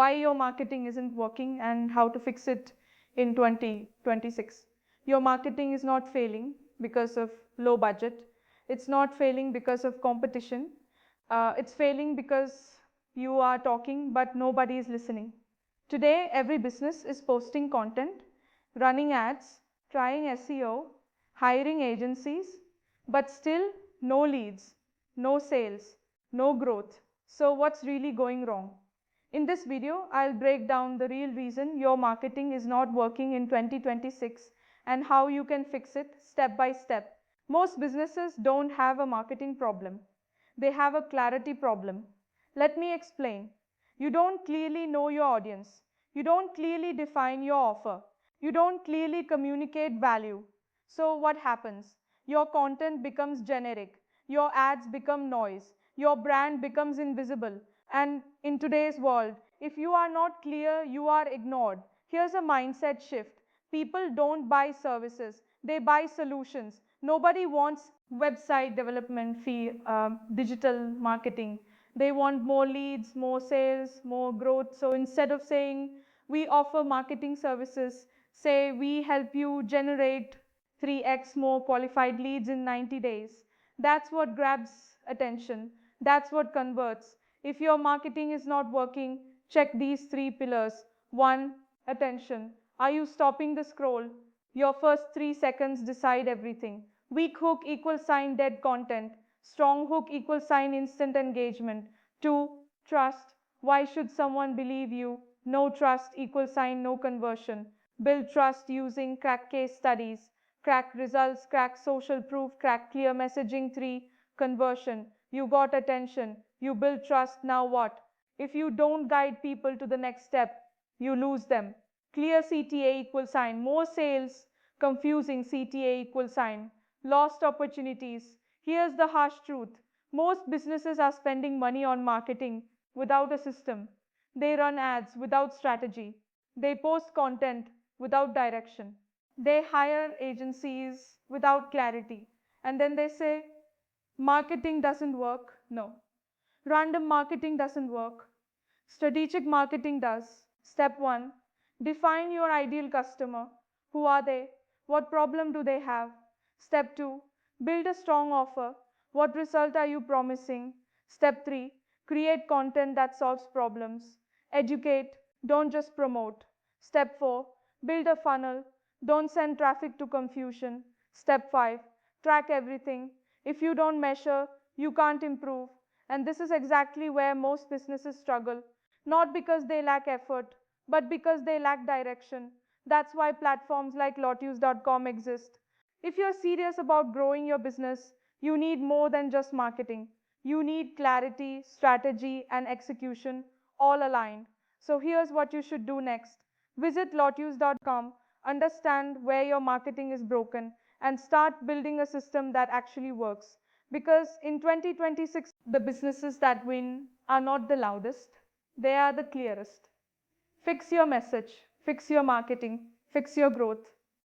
why your marketing isn't working and how to fix it in 2026. Your marketing is not failing because of low budget. It's not failing because of competition. It's failing because you are talking but nobody is listening. Today, every business is posting content, running ads, trying SEO, hiring agencies, but still no leads, no sales, no growth. So what's really going wrong? In this video, I'll break down the real reason your marketing is not working in 2026 and how you can fix it step by step. Most businesses don't have a marketing problem. They have a clarity problem. Let me explain. You don't clearly know your audience. You don't clearly define your offer. You don't clearly communicate value. So what happens? Your content becomes generic. Your ads become noise. Your brand becomes invisible. And in today's world, if you are not clear, you are ignored. Here's a mindset shift. People don't buy services, they buy solutions. Nobody wants website development fee, digital marketing. They want more leads, more sales, more growth. So instead of saying we offer marketing services, say we help you generate 3x more qualified leads in 90 days. That's what grabs attention. That's what converts. If your marketing is not working, check these three pillars. 1. Attention. Are you stopping the scroll? Your first 3 seconds decide everything. Weak hook equals sign dead content. Strong hook equals sign instant engagement. 2. Trust. Why should someone believe you? No trust equals sign no conversion. Build trust using crack case studies, crack results, crack social proof, crack clear messaging. 3. Conversion. You got attention. You build trust. Now what? If you don't guide people to the next step, you lose them. Clear CTA equals sign. More sales. Confusing CTA equals sign. Lost opportunities. Here's the harsh truth. Most businesses are spending money on marketing without a system. They run ads without strategy. They post content without direction. They hire agencies without clarity. And then they say, marketing doesn't work. No. Random marketing doesn't work. Strategic marketing does. Step 1. Define your ideal customer. Who are they? What problem do they have? Step 2. Build a strong offer. What result are you promising? Step 3. Create content that solves problems. Educate, don't just promote. Step 4. Build a funnel. Don't send traffic to confusion. Step 5. Track everything. If you don't measure, you can't improve. And this is exactly where most businesses struggle. Not because they lack effort, but because they lack direction. That's why platforms like Lotus.com exist. If you're serious about growing your business, you need more than just marketing. You need clarity, strategy, and execution all aligned. So here's what you should do next. Visit Lotus.com, understand where your marketing is broken, and start building a system that actually works. Because in 2026, the businesses that win are not the loudest, they are the clearest. Fix your message, fix your marketing, fix your growth,